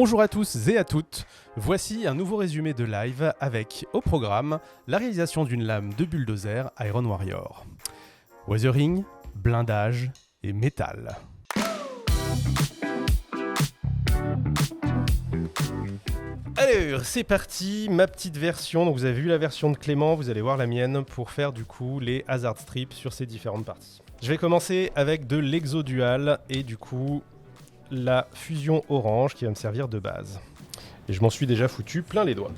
Bonjour à tous et à toutes, voici un nouveau résumé de live avec, au programme, la réalisation d'une lame de bulldozer Iron Warrior. Weathering, blindage et métal. Allez, c'est parti, ma petite version. Donc vous avez vu la version de Clément, vous allez voir la mienne pour faire du coup les hazard strips sur ces différentes parties. Je vais commencer avec de l'exodual et du coup la fusion orange qui va me servir de base. Et je m'en suis déjà foutu plein les doigts.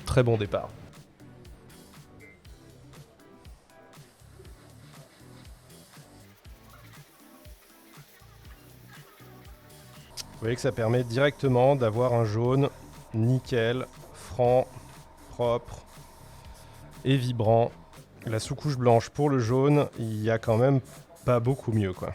Très bon départ. Vous voyez que ça permet directement d'avoir un jaune nickel, franc, propre et vibrant. La sous-couche blanche pour le jaune, il y a quand même pas beaucoup mieux quoi.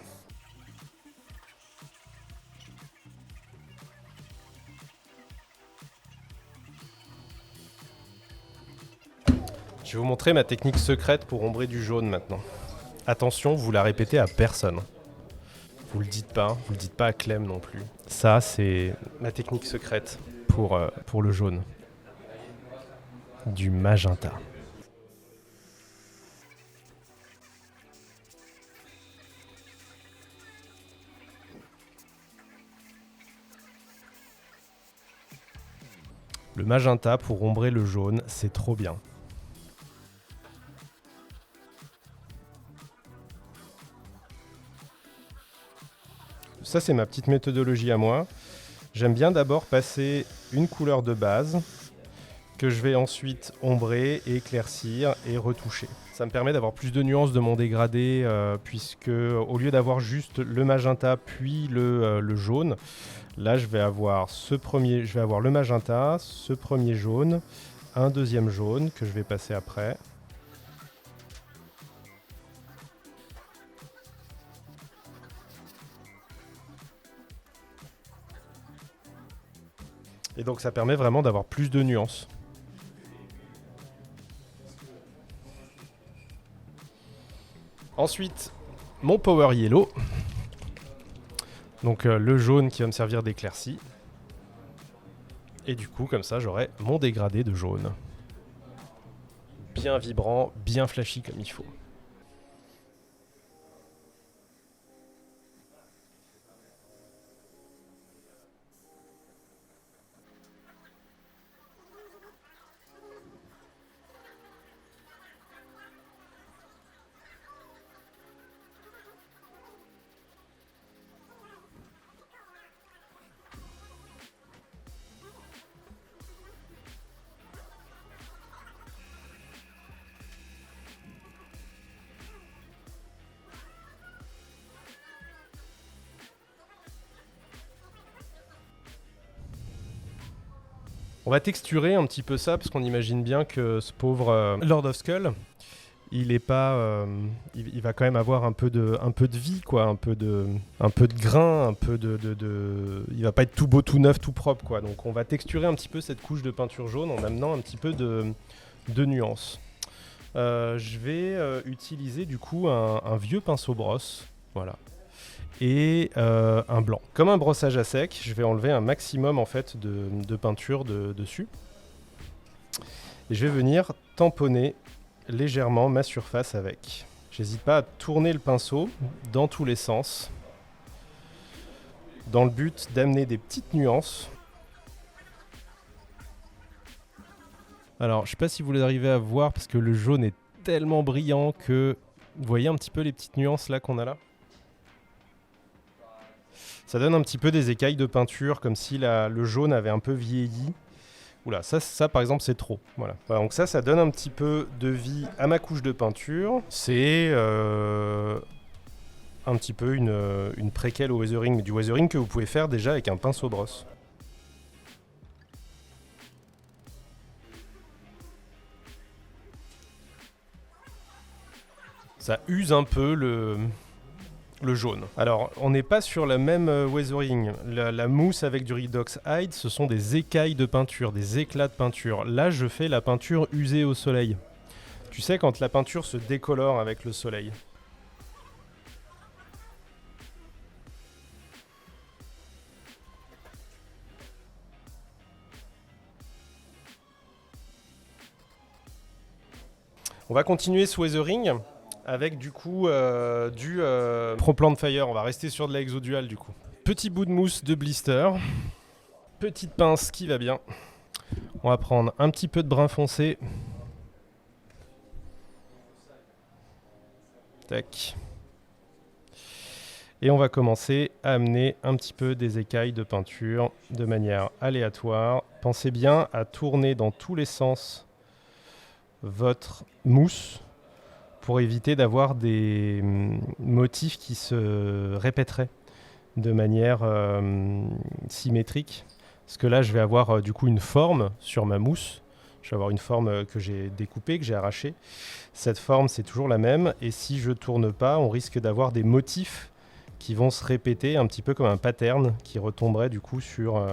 Je vais vous montrer ma technique secrète pour ombrer du jaune maintenant. Attention, vous la répétez à personne. Vous le dites pas à Clem non plus. Ça, c'est ma technique secrète pour le jaune. Du magenta. Le magenta pour ombrer le jaune, c'est trop bien. Ça, c'est ma petite méthodologie à moi. J'aime bien d'abord passer une couleur de base que je vais ensuite ombrer, éclaircir et retoucher. Ça me permet d'avoir plus de nuances de mon dégradé puisque au lieu d'avoir juste le magenta puis le jaune, là je vais avoir le magenta, ce premier jaune, un deuxième jaune que je vais passer après. Et donc ça permet vraiment d'avoir plus de nuances. Ensuite, mon Power Yellow. Donc le jaune qui va me servir d'éclaircie. Et du coup, comme ça, j'aurai mon dégradé de jaune. Bien vibrant, bien flashy comme il faut. On va texturer un petit peu ça parce qu'on imagine bien que ce pauvre Lord of Skull, il est pas, il va quand même avoir un peu de vie quoi, un peu de grain, il va pas être tout beau, tout neuf, tout propre quoi. Donc on va texturer un petit peu cette couche de peinture jaune en amenant un petit peu de nuances. Je vais utiliser du coup un vieux pinceau brosse, voilà. Et un blanc. Comme un brossage à sec, je vais enlever un maximum en fait de peinture dessus. Et je vais venir tamponner légèrement ma surface avec. J'hésite pas à tourner le pinceau dans tous les sens, dans le but d'amener des petites nuances. Alors, je sais pas si vous arrivez à voir parce que le jaune est tellement brillant que vous voyez un petit peu les petites nuances là qu'on a là. Ça donne un petit peu des écailles de peinture, comme si le jaune avait un peu vieilli. Oula, ça par exemple c'est trop. Voilà. Donc ça donne un petit peu de vie à ma couche de peinture. C'est un petit peu une préquelle au weathering, mais du weathering que vous pouvez faire déjà avec un pinceau brosse. Ça use un peu le jaune. Alors, on n'est pas sur la même weathering. La mousse avec du Redox Hide, ce sont des écailles de peinture, des éclats de peinture. Là, je fais la peinture usée au soleil. Tu sais, quand la peinture se décolore avec le soleil. On va continuer ce weathering avec du coup du Pro Plant Fire. On va rester sur de la Exodual du coup. Petit bout de mousse de blister. Petite pince qui va bien. On va prendre un petit peu de brun foncé. Tac. Et on va commencer à amener un petit peu des écailles de peinture de manière aléatoire. Pensez bien à tourner dans tous les sens votre mousse pour éviter d'avoir des motifs qui se répéteraient de manière symétrique. Parce que là, je vais avoir du coup une forme sur ma mousse. Je vais avoir une forme que j'ai découpée, que j'ai arrachée. Cette forme, c'est toujours la même. Et si je tourne pas, on risque d'avoir des motifs qui vont se répéter un petit peu comme un pattern qui retomberait du coup sur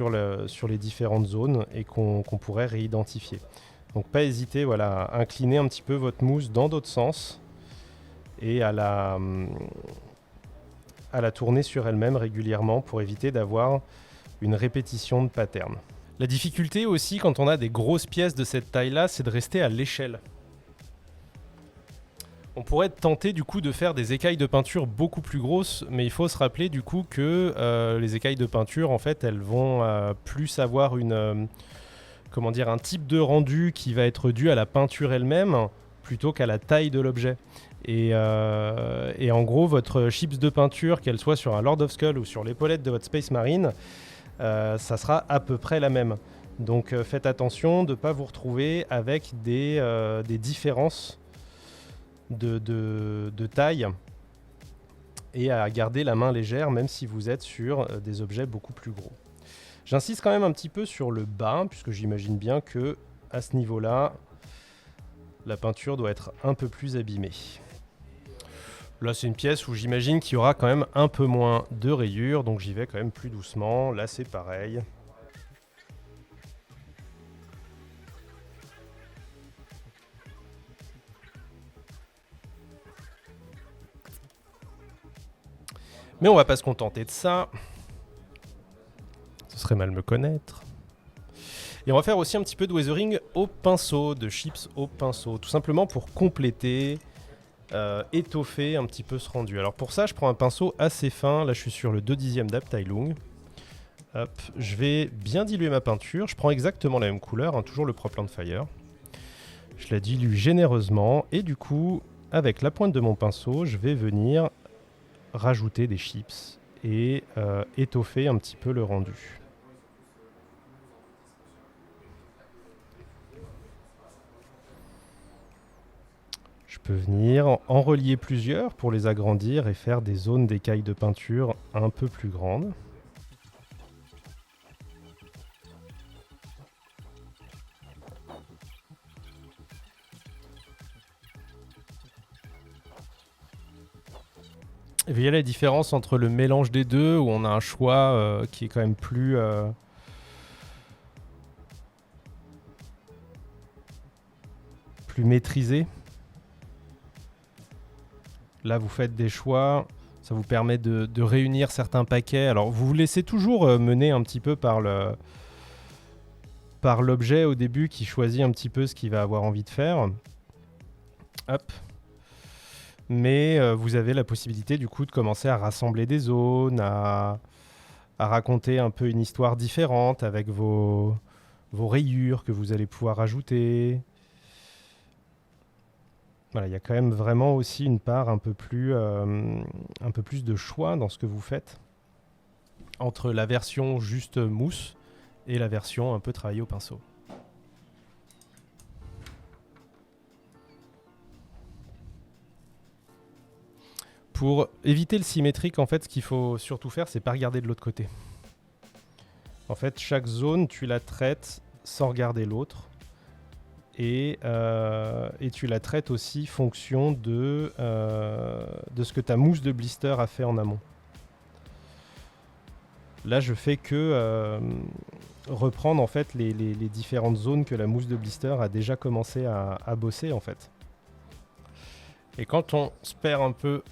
les différentes zones et qu'on pourrait réidentifier. Donc pas hésiter voilà, à incliner un petit peu votre mousse dans d'autres sens et à la tourner sur elle-même régulièrement pour éviter d'avoir une répétition de pattern. La difficulté aussi quand on a des grosses pièces de cette taille-là, c'est de rester à l'échelle. On pourrait être tenté du coup de faire des écailles de peinture beaucoup plus grosses, mais il faut se rappeler du coup que les écailles de peinture, en fait, elles vont plus avoir un type de rendu qui va être dû à la peinture elle-même plutôt qu'à la taille de l'objet. Et en gros, votre chips de peinture, qu'elle soit sur un Lord of Skull ou sur l'épaulette de votre Space Marine, ça sera à peu près la même. Donc faites attention de ne pas vous retrouver avec des différences de taille et à garder la main légère même si vous êtes sur des objets beaucoup plus gros. J'insiste quand même un petit peu sur le bas puisque j'imagine bien que à ce niveau-là, la peinture doit être un peu plus abîmée. Là, c'est une pièce où j'imagine qu'il y aura quand même un peu moins de rayures, donc j'y vais quand même plus doucement. Là, c'est pareil. Mais on va pas se contenter de ça. Ce serait mal me connaître. Et on va faire aussi un petit peu de weathering au pinceau, de chips au pinceau, tout simplement pour compléter, étoffer un petit peu ce rendu. Alors pour ça, je prends un pinceau assez fin. Là, je suis sur le 2/10 d'Abteilung. Hop, je vais bien diluer ma peinture. Je prends exactement la même couleur, toujours le Pro Plant Fire. Je la dilue généreusement et du coup, avec la pointe de mon pinceau, je vais venir rajouter des chips et étoffer un petit peu le rendu. Je peux venir en relier plusieurs pour les agrandir et faire des zones d'écailles de peinture un peu plus grandes. Vous voyez la différence entre le mélange des deux où on a un choix qui est quand même plus maîtrisé. Là, vous faites des choix, ça vous permet de réunir certains paquets. Alors, vous vous laissez toujours mener un petit peu par l'objet au début qui choisit un petit peu ce qu'il va avoir envie de faire. Hop. Mais vous avez la possibilité du coup de commencer à rassembler des zones, à raconter un peu une histoire différente avec vos rayures que vous allez pouvoir ajouter. Voilà, il y a quand même vraiment aussi une part un peu plus de choix dans ce que vous faites entre la version juste mousse et la version un peu travaillée au pinceau. Pour éviter le symétrique, en fait, ce qu'il faut surtout faire, c'est pas regarder de l'autre côté. En fait, chaque zone, tu la traites sans regarder l'autre. Et tu la traites aussi fonction de ce que ta mousse de blister a fait en amont. Là, je fais que reprendre en fait les différentes zones que la mousse de blister a déjà commencé à bosser en fait. Et quand on se perd un peu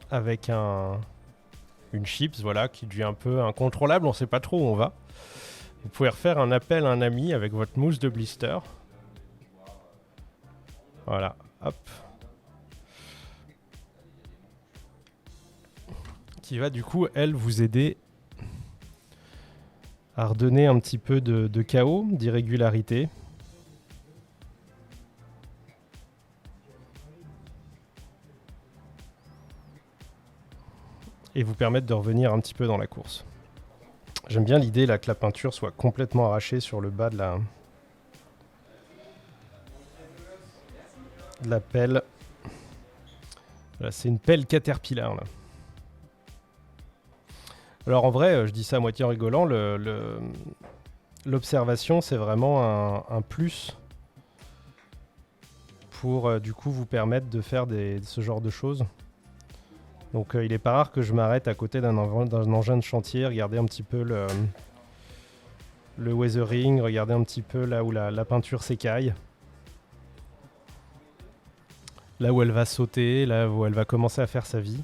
avec une chips, voilà, qui devient un peu incontrôlable, on ne sait pas trop où on va, vous pouvez refaire un appel à un ami avec votre mousse de blister. Voilà, hop. Qui va du coup, elle, vous aider à redonner un petit peu de chaos, d'irrégularité. Et vous permettre de revenir un petit peu dans la course. J'aime bien l'idée là que la peinture soit complètement arrachée sur le bas de la pelle. Voilà, c'est une pelle Caterpillar là. Alors en vrai, je dis ça à moitié en rigolant, l'observation c'est vraiment un plus pour du coup vous permettre de faire ce genre de choses. Donc il est pas rare que je m'arrête à côté d'un engin de chantier, regarder un petit peu le weathering, regarder un petit peu là où la peinture s'écaille. Là où elle va sauter, là où elle va commencer à faire sa vie.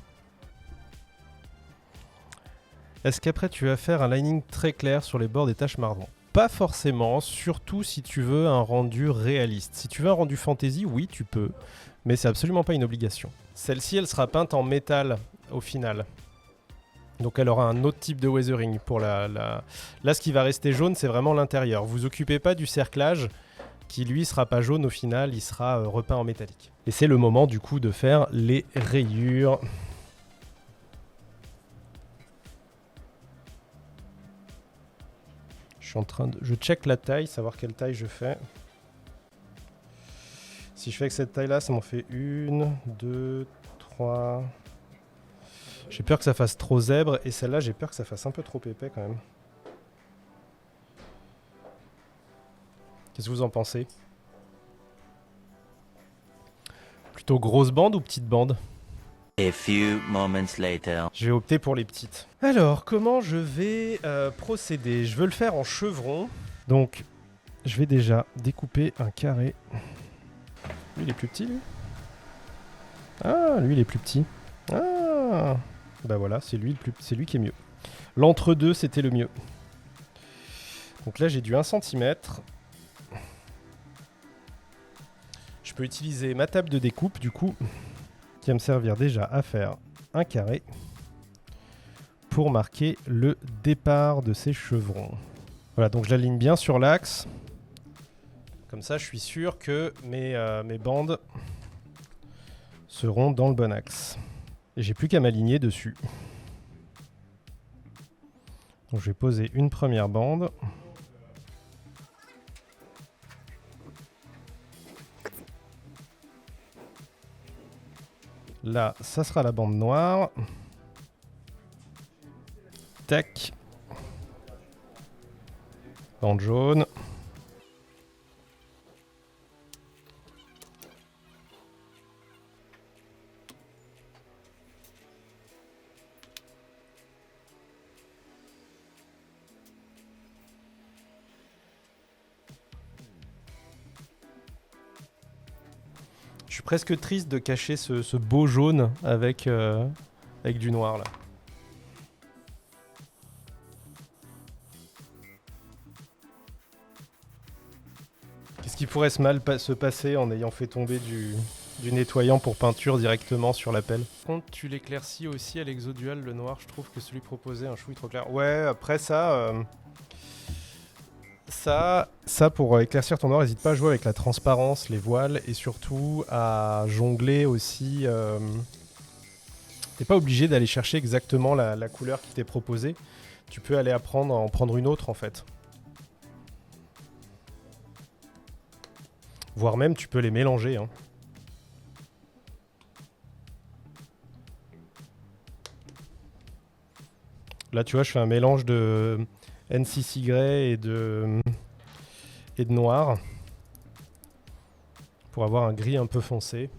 Est-ce qu'après tu vas faire un lining très clair sur les bords des taches marron? Pas forcément, surtout si tu veux un rendu réaliste. Si tu veux un rendu fantasy, oui tu peux, mais c'est absolument pas une obligation. Celle-ci, elle sera peinte en métal au final. Donc elle aura un autre type de weathering. Pour Là, ce qui va rester jaune, c'est vraiment l'intérieur. Vous occupez pas du cerclage, qui lui sera pas jaune au final, il sera repeint en métallique. Et c'est le moment du coup de faire les rayures. Je check la taille, savoir quelle taille je fais. Si je fais avec cette taille-là, ça m'en fait 1, 2, 3. J'ai peur que ça fasse trop zèbre, et celle-là, j'ai peur que ça fasse un peu trop épais quand même. Qu'est-ce que vous en pensez? Plutôt grosse bande ou petite bande? A few moments later. Je vais opter pour les petites. Alors, comment je vais procéder? Je veux le faire en chevron. Donc, je vais déjà découper un carré. Lui, il est plus petit, lui? Ah, lui, il est plus petit. Ah, bah voilà, c'est lui qui est mieux. L'entre-deux, c'était le mieux. Donc là, j'ai du 1 cm. Je peux utiliser ma table de découpe, du coup, qui va me servir déjà à faire un carré pour marquer le départ de ces chevrons. Voilà, donc je l'aligne bien sur l'axe. Comme ça, je suis sûr que mes bandes seront dans le bon axe. Et j'ai plus qu'à m'aligner dessus. Donc je vais poser une première bande. Là, ça sera la bande noire. Tac. Bande jaune. Je suis presque triste de cacher ce beau jaune avec du noir là. Qu'est-ce qui pourrait se passer en ayant fait tomber du nettoyant pour peinture directement sur la pelle? Par contre, tu l'éclaircis aussi à l'exodual, le noir. Je trouve que celui proposé, un chouï trop clair. Ouais, après ça... Ça, pour éclaircir ton noir, n'hésite pas à jouer avec la transparence, les voiles et surtout à jongler aussi. T'es pas obligé d'aller chercher exactement la couleur qui t'est proposée. Tu peux aller en prendre une autre en fait. Voire même tu peux les mélanger. Hein. Là tu vois, je fais un mélange de NCC Grey et de noir pour avoir un gris un peu foncé.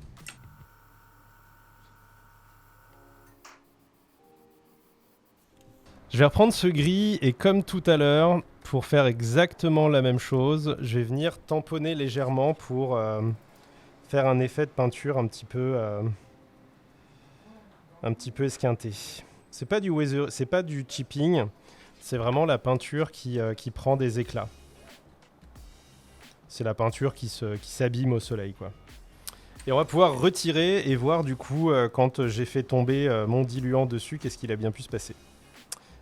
Je vais reprendre ce gris et comme tout à l'heure, pour faire exactement la même chose, je vais venir tamponner légèrement pour faire un effet de peinture un petit peu esquinté. C'est pas du chipping, c'est vraiment la peinture qui prend des éclats. C'est la peinture qui s'abîme au soleil, quoi. Et on va pouvoir retirer et voir du coup quand j'ai fait tomber mon diluant dessus, qu'est-ce qu'il a bien pu se passer.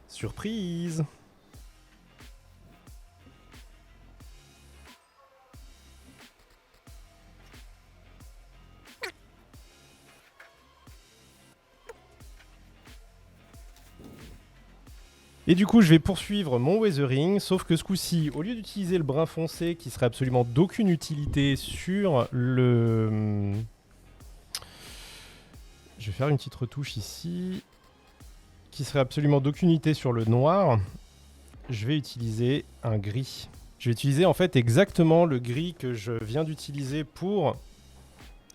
Surprise! Et du coup, je vais poursuivre mon weathering, sauf que ce coup-ci, au lieu d'utiliser le brun foncé qui serait absolument d'aucune utilité sur le... Je vais faire une petite retouche ici, qui serait absolument d'aucune utilité sur le noir, je vais utiliser un gris. Je vais utiliser en fait exactement le gris que je viens d'utiliser pour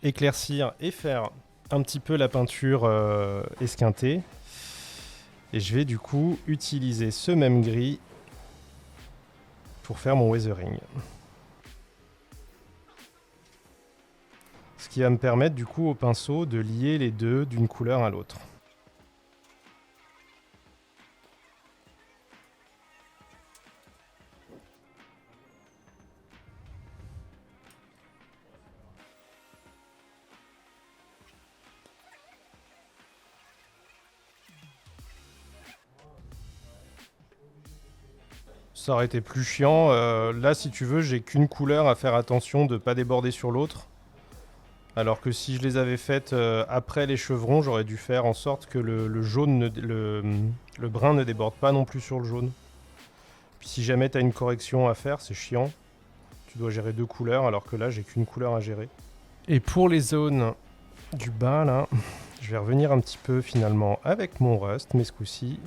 éclaircir et faire un petit peu la peinture esquintée. Et je vais du coup utiliser ce même gris pour faire mon weathering. Ce qui va me permettre du coup au pinceau de lier les deux d'une couleur à l'autre. Ça aurait été plus chiant. Là, si tu veux, j'ai qu'une couleur à faire attention de ne pas déborder sur l'autre. Alors que si je les avais faites après les chevrons, j'aurais dû faire en sorte que le jaune, le brun ne déborde pas non plus sur le jaune. Puis si jamais tu as une correction à faire, c'est chiant. Tu dois gérer deux couleurs alors que là, j'ai qu'une couleur à gérer. Et pour les zones du bas, là, je vais revenir un petit peu finalement avec mon rust, mais ce coup-ci,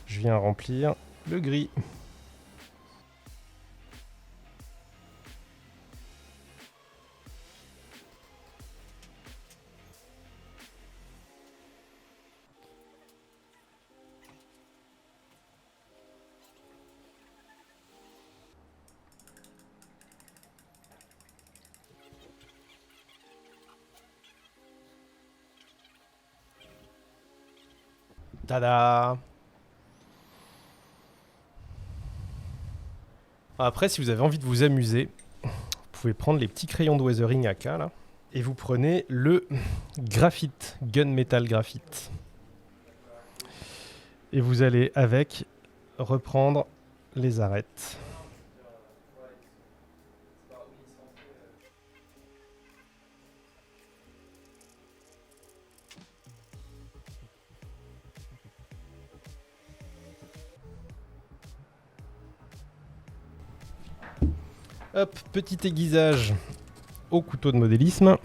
je viens remplir le gris. Tada! Après, si vous avez envie de vous amuser, vous pouvez prendre les petits crayons de weathering AK là, et vous prenez le graphite, gunmetal graphite. Et vous allez avec reprendre les arêtes. Hop, petit aiguisage au couteau de modélisme.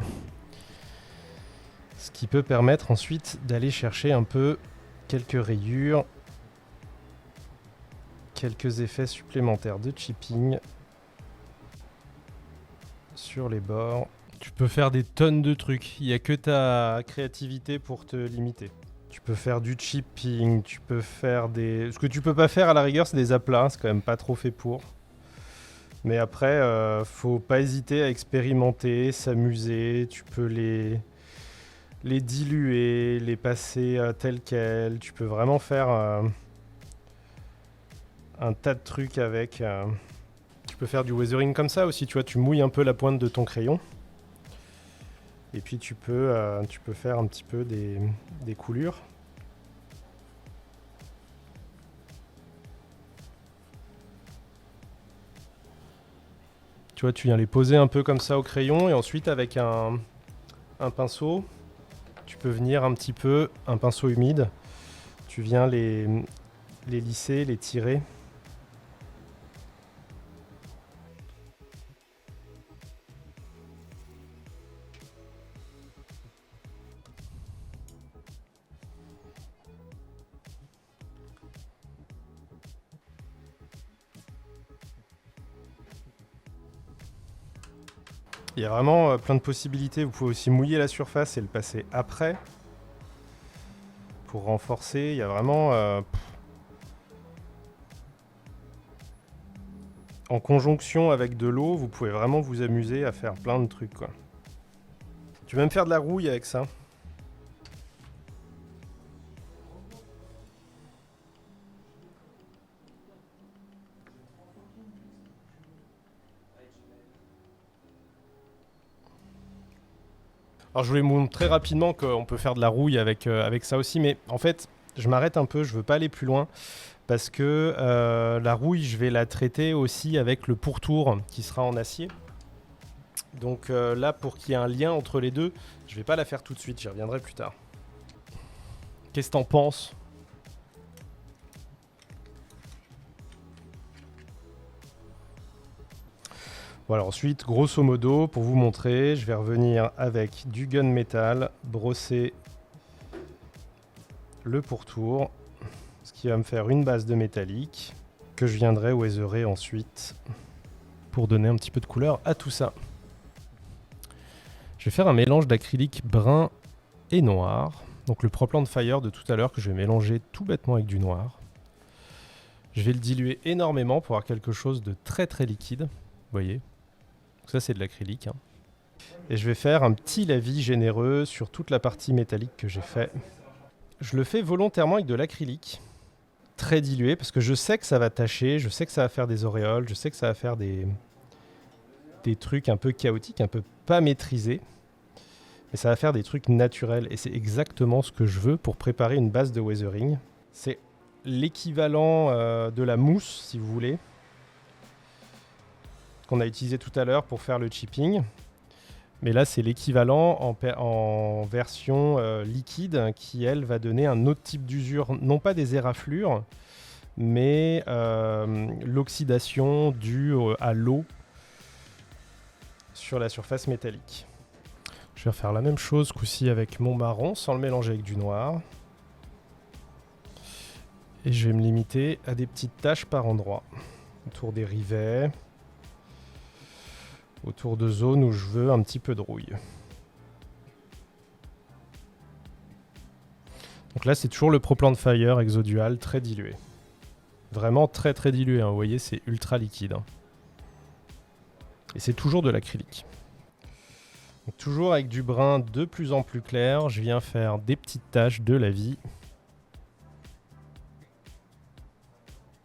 Ce qui peut permettre ensuite d'aller chercher un peu quelques rayures, quelques effets supplémentaires de chipping sur les bords. Tu peux faire des tonnes de trucs, il n'y a que ta créativité pour te limiter. Tu peux faire du chipping, tu peux faire des... Ce que tu peux pas faire à la rigueur, c'est des aplats, c'est quand même pas trop fait pour. Mais après, faut pas hésiter à expérimenter, s'amuser. Tu peux les diluer, les passer tels quels. Tu peux vraiment faire un tas de trucs avec. Tu peux faire du weathering comme ça aussi, tu vois. Tu mouilles un peu la pointe de ton crayon. Et puis tu peux faire un petit peu des coulures. Tu vois, tu viens les poser un peu comme ça au crayon et ensuite avec un pinceau, tu peux venir un petit peu, un pinceau humide, tu viens les lisser, les tirer. Il y a vraiment plein de possibilités. Vous pouvez aussi mouiller la surface et le passer après pour renforcer. Il y a vraiment... en conjonction avec de l'eau, vous pouvez vraiment vous amuser à faire plein de trucs, quoi. Tu peux même faire de la rouille avec ça. Alors je voulais vous montrer rapidement qu'on peut faire de la rouille avec ça aussi, mais en fait je m'arrête un peu, je veux pas aller plus loin parce que la rouille je vais la traiter aussi avec le pourtour qui sera en acier. Donc là pour qu'il y ait un lien entre les deux, je vais pas la faire tout de suite, j'y reviendrai plus tard. Qu'est-ce que t'en penses ? Voilà, ensuite, grosso modo, pour vous montrer, je vais revenir avec du gunmetal, brosser le pourtour, ce qui va me faire une base de métallique que je viendrai weatherer ensuite pour donner un petit peu de couleur à tout ça. Je vais faire un mélange d'acrylique brun et noir, donc le Proplan Fire de tout à l'heure que je vais mélanger tout bêtement avec du noir. Je vais le diluer énormément pour avoir quelque chose de très très liquide, vous voyez. Ça c'est de l'acrylique. Hein. Et je vais faire un petit lavis généreux sur toute la partie métallique que j'ai fait. Je le fais volontairement avec de l'acrylique, très dilué, parce que je sais que ça va tacher, je sais que ça va faire des auréoles, je sais que ça va faire des trucs un peu chaotiques, un peu pas maîtrisés. Mais ça va faire des trucs naturels, et c'est exactement ce que je veux pour préparer une base de weathering. C'est l'équivalent de la mousse, si vous voulez, qu'on a utilisé tout à l'heure pour faire le chipping. Mais là, c'est l'équivalent en version liquide qui, elle, va donner un autre type d'usure. Non pas des éraflures, mais l'oxydation due à l'eau sur la surface métallique. Je vais refaire la même chose coup-ci avec mon marron, sans le mélanger avec du noir. Et je vais me limiter à des petites taches par endroit, autour des rivets, autour de zones où je veux un petit peu de rouille. Donc là, c'est toujours le Proplan Fire Exodual très dilué. Vraiment très très dilué, hein. Vous voyez, c'est ultra liquide. Hein. Et c'est toujours de l'acrylique. Donc toujours avec du brun de plus en plus clair, je viens faire des petites taches de lavis.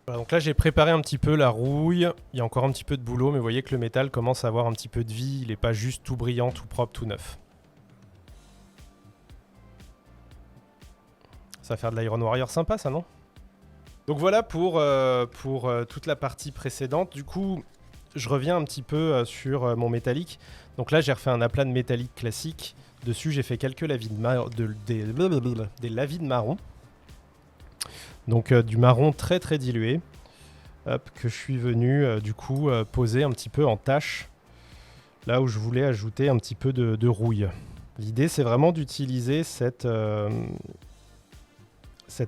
Voilà, donc là j'ai préparé un petit peu la rouille, il y a encore un petit peu de boulot, mais vous voyez que le métal commence à avoir un petit peu de vie, il n'est pas juste tout brillant, tout propre, tout neuf. Ça va faire de l'Iron Warrior sympa ça, non? Donc voilà pour toute la partie précédente. Du coup, je reviens un petit peu sur mon métallique. Donc là j'ai refait un aplat de métallique classique, dessus j'ai fait quelques lavis des lavis de marron. Donc du marron très très dilué, hop, que je suis venu poser un petit peu en tache, là où je voulais ajouter un petit peu de rouille. L'idée c'est vraiment d'utiliser cet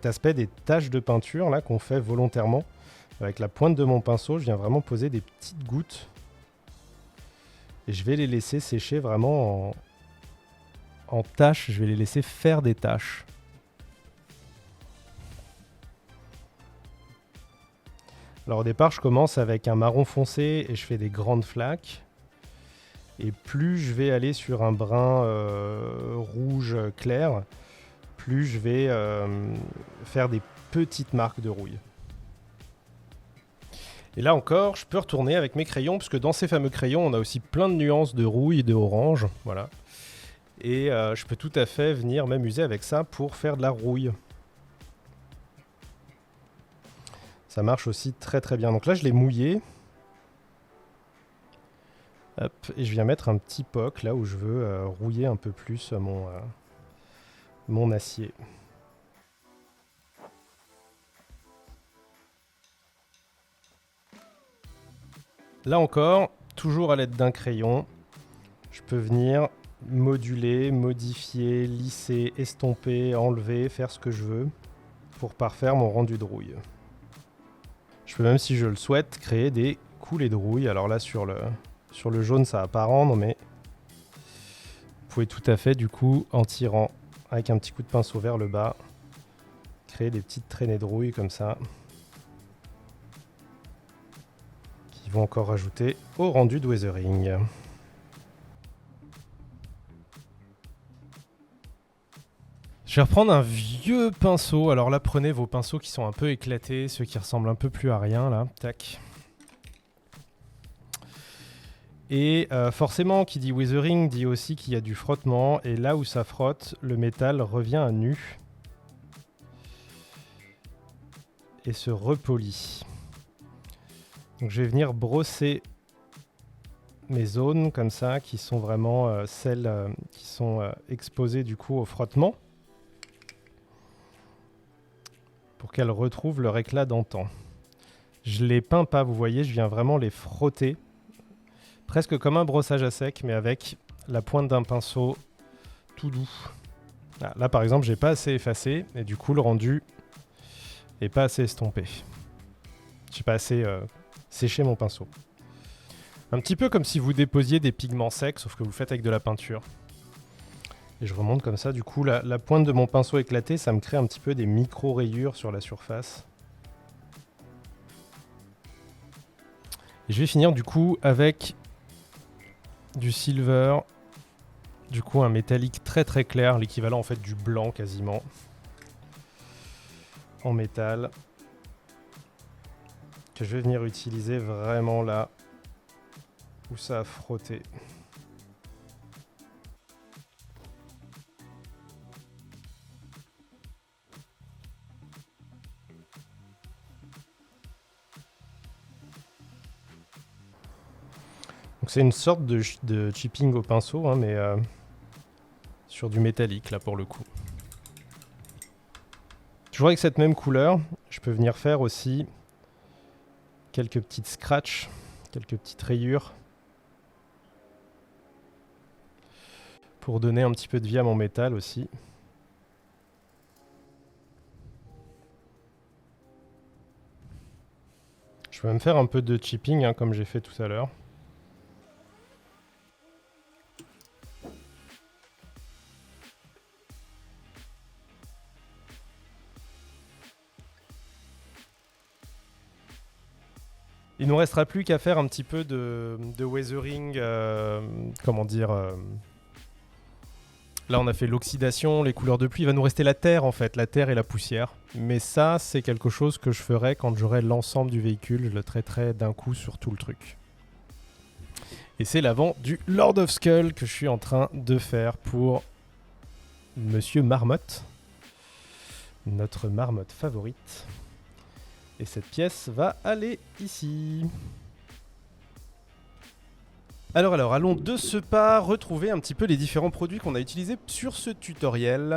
aspect des taches de peinture là qu'on fait volontairement. Avec la pointe de mon pinceau, je viens vraiment poser des petites gouttes et je vais les laisser sécher vraiment en taches, je vais les laisser faire des taches. Alors au départ, je commence avec un marron foncé et je fais des grandes flaques. Et plus je vais aller sur un brun rouge clair, plus je vais faire des petites marques de rouille. Et là encore, je peux retourner avec mes crayons, parce que dans ces fameux crayons, on a aussi plein de nuances de rouille et de orange. Voilà. Et je peux tout à fait venir m'amuser avec ça pour faire de la rouille. Ça marche aussi très très bien. Donc là, je l'ai mouillé. Hop, et je viens mettre un petit poc là où je veux rouiller un peu plus mon acier. Là encore, toujours à l'aide d'un crayon, je peux venir moduler, modifier, lisser, estomper, enlever, faire ce que je veux pour parfaire mon rendu de rouille. Je peux même, si je le souhaite, créer des coulées de rouille. Alors là, sur le jaune, ça va pas rendre, mais vous pouvez tout à fait, du coup, en tirant avec un petit coup de pinceau vers le bas, créer des petites traînées de rouille comme ça, qui vont encore rajouter au rendu de weathering. Je vais reprendre un vieux pinceau. Alors là, prenez vos pinceaux qui sont un peu éclatés, ceux qui ressemblent un peu plus à rien, là. Tac. Et forcément, qui dit weathering dit aussi qu'il y a du frottement. Et là où ça frotte, le métal revient à nu. Et se repolit. Donc je vais venir brosser mes zones comme ça, qui sont vraiment celles qui sont exposées du coup au frottement. Pour qu'elles retrouvent leur éclat d'antan. Je les peins pas, vous voyez, je viens vraiment les frotter. Presque comme un brossage à sec, mais avec la pointe d'un pinceau tout doux. Ah, là, par exemple, j'ai pas assez effacé, et du coup, le rendu est pas assez estompé. J'ai pas assez séché mon pinceau. Un petit peu comme si vous déposiez des pigments secs, sauf que vous le faites avec de la peinture. Et je remonte comme ça, du coup, la pointe de mon pinceau éclatée, ça me crée un petit peu des micro-rayures sur la surface. Et je vais finir, du coup, avec du silver, du coup un métallique très très clair, l'équivalent en fait du blanc quasiment, en métal, que je vais venir utiliser vraiment là où ça a frotté. Donc c'est une sorte de chipping au pinceau, hein, mais sur du métallique là pour le coup. Toujours avec cette même couleur, je peux venir faire aussi quelques petites scratchs, quelques petites rayures pour donner un petit peu de vie à mon métal aussi. Je peux même faire un peu de chipping hein, comme j'ai fait tout à l'heure. Il nous restera plus qu'à faire un petit peu de weathering, comment dire. Là, on a fait l'oxydation, les couleurs de pluie. Il va nous rester la terre, en fait, la terre et la poussière. Mais ça, c'est quelque chose que je ferai quand j'aurai l'ensemble du véhicule. Je le traiterai d'un coup sur tout le truc. Et c'est l'avant du Lord of Skull que je suis en train de faire pour Monsieur Marmotte. Notre marmotte favorite. Et cette pièce va aller ici. Alors, allons de ce pas retrouver un petit peu les différents produits qu'on a utilisés sur ce tutoriel.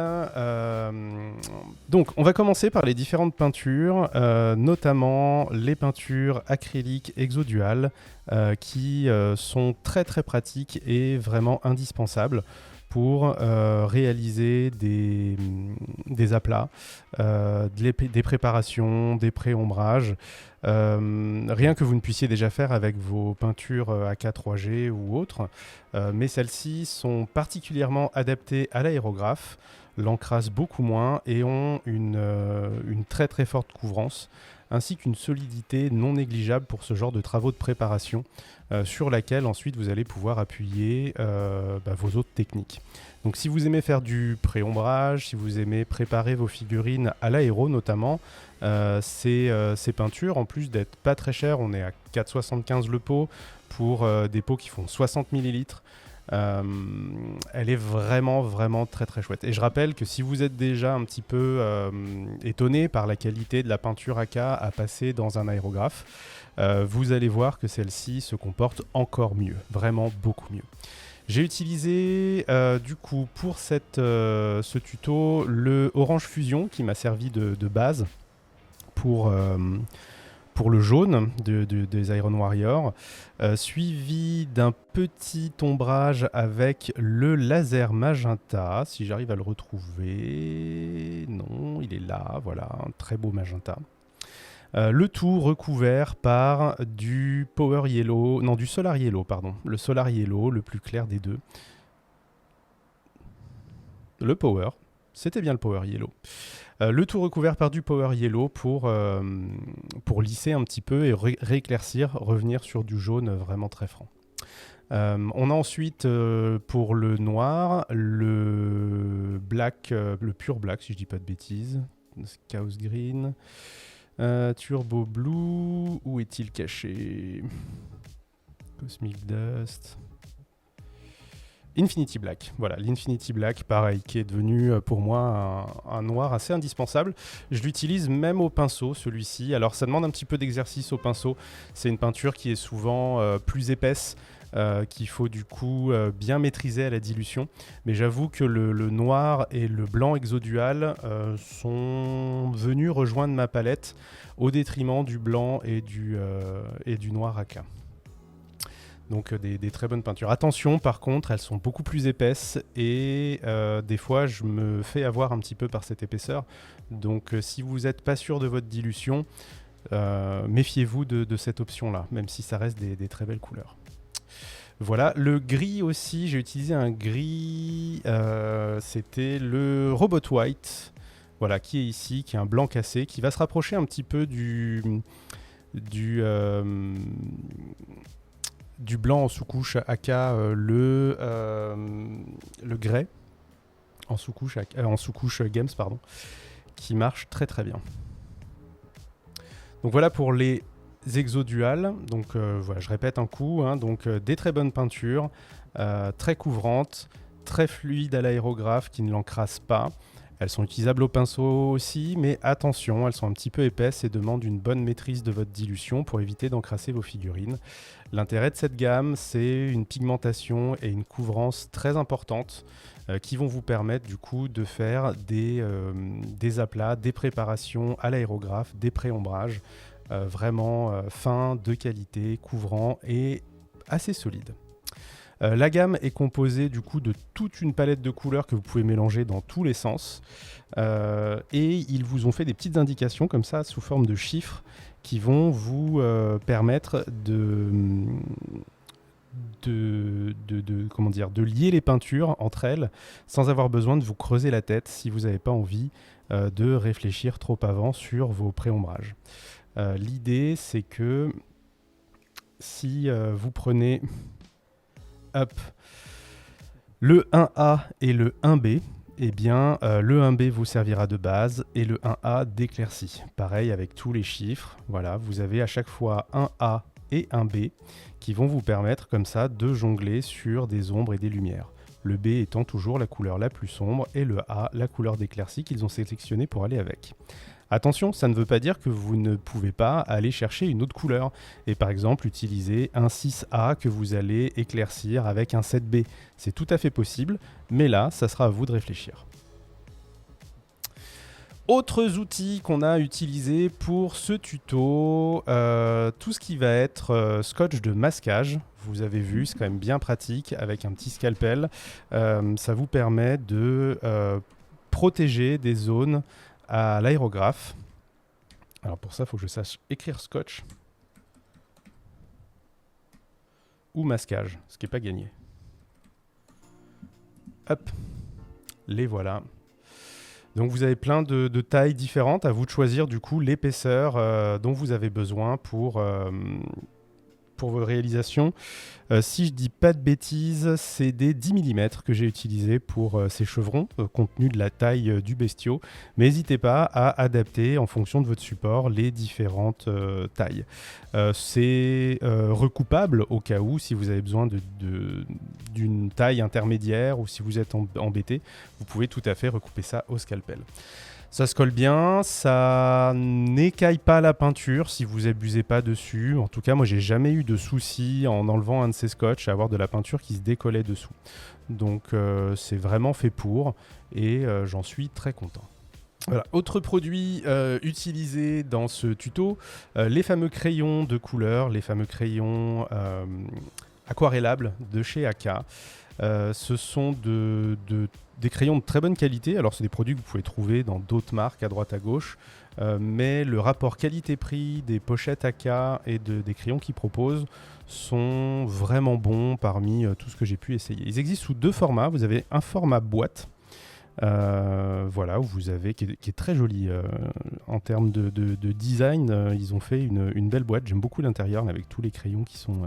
Donc, on va commencer par les différentes peintures, notamment les peintures acryliques exoduales, qui sont très très pratiques et vraiment indispensables pour réaliser des aplats, des préparations, des pré-ombrages. Rien que vous ne puissiez déjà faire avec vos peintures AK3G ou autres, mais celles-ci sont particulièrement adaptées à l'aérographe, l'encrassent beaucoup moins et ont une très très forte couvrance, ainsi qu'une solidité non négligeable pour ce genre de travaux de préparation, sur laquelle ensuite vous allez pouvoir appuyer vos autres techniques. Donc si vous aimez faire du pré-ombrage, si vous aimez préparer vos figurines à l'aéro notamment, ces peintures, en plus d'être pas très chères, on est à 4,75 le pot pour des pots qui font 60 ml. Elle est vraiment vraiment très très chouette. Et je rappelle que si vous êtes déjà un petit peu étonné par la qualité de la peinture AK à passer dans un aérographe, vous allez voir que celle-ci se comporte encore mieux, vraiment beaucoup mieux. J'ai utilisé du coup pour ce tuto le Orange Fusion qui m'a servi de base pour le jaune des Iron Warrior, suivi d'un petit ombrage avec le laser magenta, si j'arrive à le retrouver. Non, il est là, voilà, un très beau magenta. Le tout recouvert par du Power Yellow, non du Solar Yellow, pardon, le Solar Yellow, le plus clair des deux. Le Power, c'était bien le Power Yellow. Le tout recouvert par du Power Yellow pour lisser un petit peu et rééclaircir, revenir sur du jaune vraiment très franc. On a ensuite pour le noir, le black, le pur black si je dis pas de bêtises, Chaos Green, Turbo Blue, où est-il caché ? Cosmic Dust. Infinity Black, voilà, l'Infinity Black, pareil, qui est devenu pour moi un noir assez indispensable. Je l'utilise même au pinceau, celui-ci. Alors ça demande un petit peu d'exercice au pinceau. C'est une peinture qui est souvent plus épaisse, qu'il faut du coup bien maîtriser à la dilution. Mais j'avoue que le noir et le blanc exodual sont venus rejoindre ma palette au détriment du blanc et du noir AK. Donc des très bonnes peintures. Attention, par contre, elles sont beaucoup plus épaisses et des fois, je me fais avoir un petit peu par cette épaisseur. Donc si vous n'êtes pas sûr de votre dilution, méfiez-vous de cette option-là, même si ça reste des très belles couleurs. Voilà, le gris aussi, j'ai utilisé un gris, c'était le Robot White, voilà, qui est ici, qui est un blanc cassé, qui va se rapprocher un petit peu du blanc en sous-couche AK, le grey en sous-couche Games, pardon, qui marche très très bien. Donc voilà pour les exoduals. Donc voilà, je répète un coup, hein, donc des très bonnes peintures, très couvrantes, très fluides à l'aérographe, qui ne l'encrassent pas. Elles sont utilisables au pinceau aussi, mais attention, elles sont un petit peu épaisses et demandent une bonne maîtrise de votre dilution pour éviter d'encrasser vos figurines. L'intérêt de cette gamme, c'est une pigmentation et une couvrance très importantes qui vont vous permettre du coup de faire des aplats, des préparations à l'aérographe, des pré-ombrages vraiment fins, de qualité, couvrants et assez solides. La gamme est composée du coup de toute une palette de couleurs que vous pouvez mélanger dans tous les sens et ils vous ont fait des petites indications comme ça sous forme de chiffres qui vont vous permettre de lier les peintures entre elles sans avoir besoin de vous creuser la tête si vous n'avez pas envie de réfléchir trop avant sur vos pré-ombrages. L'idée, c'est que si vous prenez le 1A et le 1B, eh bien, le 1B vous servira de base et le 1A d'éclaircie. Pareil avec tous les chiffres. Voilà, vous avez à chaque fois un A et un B qui vont vous permettre comme ça de jongler sur des ombres et des lumières. Le B étant toujours la couleur la plus sombre et le A la couleur d'éclaircie qu'ils ont sélectionnée pour aller avec. Attention, ça ne veut pas dire que vous ne pouvez pas aller chercher une autre couleur et par exemple utiliser un 6A que vous allez éclaircir avec un 7B. C'est tout à fait possible, mais là, ça sera à vous de réfléchir. Autres outils qu'on a utilisés pour ce tuto, tout ce qui va être scotch de masquage. Vous avez vu, c'est quand même bien pratique avec un petit scalpel. Ça vous permet de protéger des zones à l'aérographe. Alors pour ça, il faut que je sache écrire scotch ou masquage, ce qui n'est pas gagné. Hop, les voilà. Donc vous avez plein de tailles différentes, à vous de choisir du coup l'épaisseur dont vous avez besoin pour vos réalisations. Si je dis pas de bêtises, c'est des 10 mm que j'ai utilisé pour ces chevrons, compte tenu de la taille du bestiau. Mais n'hésitez pas à adapter en fonction de votre support les différentes tailles. C'est recoupable au cas où, si vous avez besoin d'une taille intermédiaire ou si vous êtes embêté, vous pouvez tout à fait recouper ça au scalpel. Ça se colle bien, ça n'écaille pas la peinture si vous abusez pas dessus. En tout cas, moi, j'ai jamais eu de soucis en enlevant un de ces scotch à avoir de la peinture qui se décollait dessous. Donc, c'est vraiment fait pour et j'en suis très content. Voilà. Autre produit utilisé dans ce tuto, les fameux crayons de couleur, les fameux crayons aquarellables de chez AK. Ce sont des crayons de très bonne qualité. Alors, c'est des produits que vous pouvez trouver dans d'autres marques à droite à gauche. Mais le rapport qualité-prix des pochettes AK et des crayons qu'ils proposent sont vraiment bons parmi tout ce que j'ai pu essayer. Ils existent sous deux formats. Vous avez un format boîte, voilà, où vous avez, qui est très joli en termes de design. Ils ont fait une belle boîte. J'aime beaucoup l'intérieur avec tous les crayons qui sont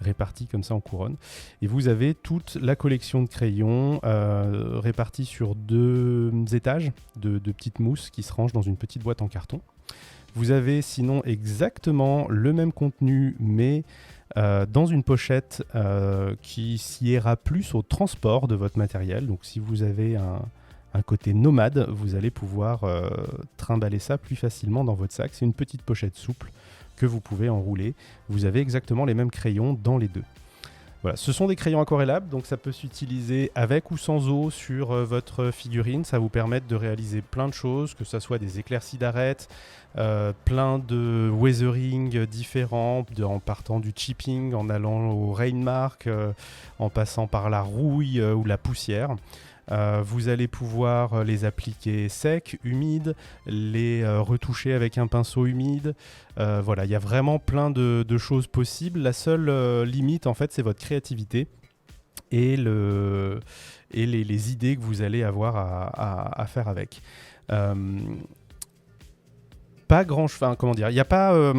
répartis comme ça en couronne. Et vous avez toute la collection de crayons répartis sur deux étages de petites mousses qui se rangent dans une petite boîte en carton. Vous avez sinon exactement le même contenu, mais dans une pochette qui siera plus au transport de votre matériel. Donc si vous avez un côté nomade, vous allez pouvoir trimballer ça plus facilement dans votre sac. C'est une petite pochette souple que vous pouvez enrouler. Vous avez exactement les mêmes crayons dans les deux. Voilà, ce sont des crayons aquarellables, donc ça peut s'utiliser avec ou sans eau sur votre figurine. Ça vous permet de réaliser plein de choses, que ce soit des éclaircies d'arêtes, plein de weathering différents, en partant du chipping, en allant au rainmark, en passant par la rouille ou la poussière. Vous allez pouvoir les appliquer secs, humides, les retoucher avec un pinceau humide. Voilà, il y a vraiment plein de choses possibles. La seule limite, en fait, c'est votre créativité et les idées que vous allez avoir à faire avec. Pas grand... Enfin, comment dire, il n'y a pas...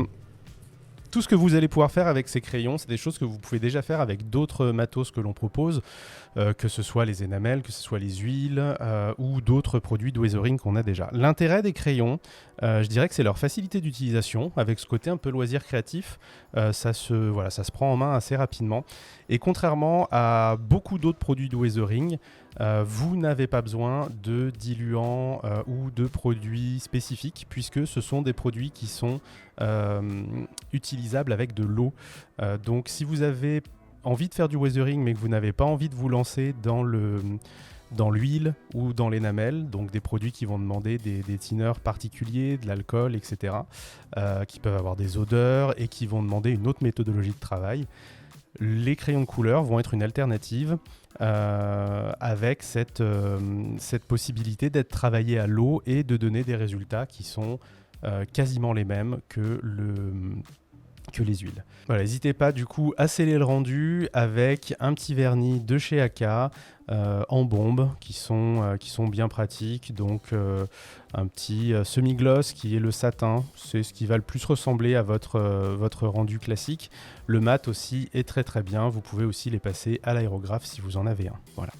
Tout ce que vous allez pouvoir faire avec ces crayons, c'est des choses que vous pouvez déjà faire avec d'autres matos que l'on propose, que ce soit les énamels, que ce soit les huiles ou d'autres produits de weathering qu'on a déjà. L'intérêt des crayons, je dirais que c'est leur facilité d'utilisation, avec ce côté un peu loisir créatif. Ça se prend en main assez rapidement. Et contrairement à beaucoup d'autres produits de weathering, vous n'avez pas besoin de diluants ou de produits spécifiques, puisque ce sont des produits qui sont utilisables avec de l'eau. Donc si vous avez envie de faire du weathering mais que vous n'avez pas envie de vous lancer dans l'huile ou dans l'énamel, donc des produits qui vont demander des tinners particuliers, de l'alcool, etc., qui peuvent avoir des odeurs et qui vont demander une autre méthodologie de travail, les crayons de couleur vont être une alternative avec cette possibilité d'être travaillé à l'eau et de donner des résultats qui sont quasiment les mêmes que les huiles. Voilà, n'hésitez pas du coup à sceller le rendu avec un petit vernis de chez Aka en bombe qui sont bien pratiques. Donc un petit semi-gloss qui est le satin, c'est ce qui va le plus ressembler à votre rendu classique. Le mat aussi est très très bien, vous pouvez aussi les passer à l'aérographe si vous en avez un. Voilà.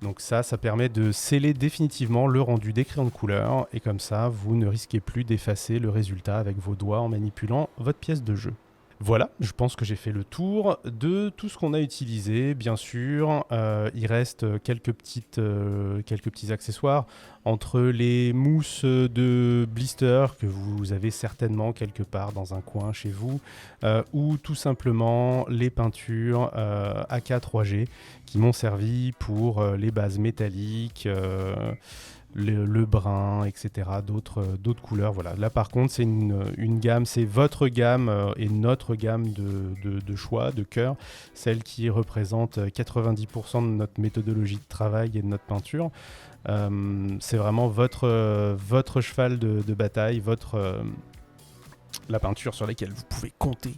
Donc ça permet de sceller définitivement le rendu des crayons de couleur et comme ça, vous ne risquez plus d'effacer le résultat avec vos doigts en manipulant votre pièce de jeu. Voilà, je pense que j'ai fait le tour de tout ce qu'on a utilisé. Bien sûr, il reste quelques petits accessoires entre les mousses de blister que vous avez certainement quelque part dans un coin chez vous ou tout simplement les peintures AK3G qui m'ont servi pour les bases métalliques, le brun, etc., d'autres couleurs. Voilà. Là, par contre, c'est une gamme, c'est votre gamme et notre gamme de choix, de cœur, celle qui représente 90% de notre méthodologie de travail et de notre peinture. C'est vraiment votre cheval de bataille, la peinture sur laquelle vous pouvez compter.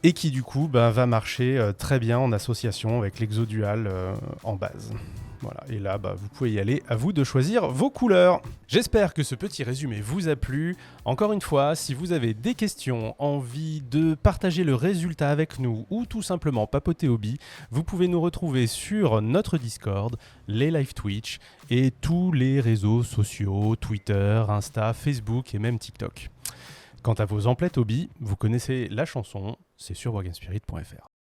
Et qui, du coup, va marcher très bien en association avec l'Exodual en base. Voilà, et là, vous pouvez y aller, à vous de choisir vos couleurs. J'espère que ce petit résumé vous a plu. Encore une fois, si vous avez des questions, envie de partager le résultat avec nous ou tout simplement papoter hobby, vous pouvez nous retrouver sur notre Discord, les live Twitch et tous les réseaux sociaux, Twitter, Insta, Facebook et même TikTok. Quant à vos emplettes hobby, vous connaissez la chanson, c'est sur wargamespirit.fr.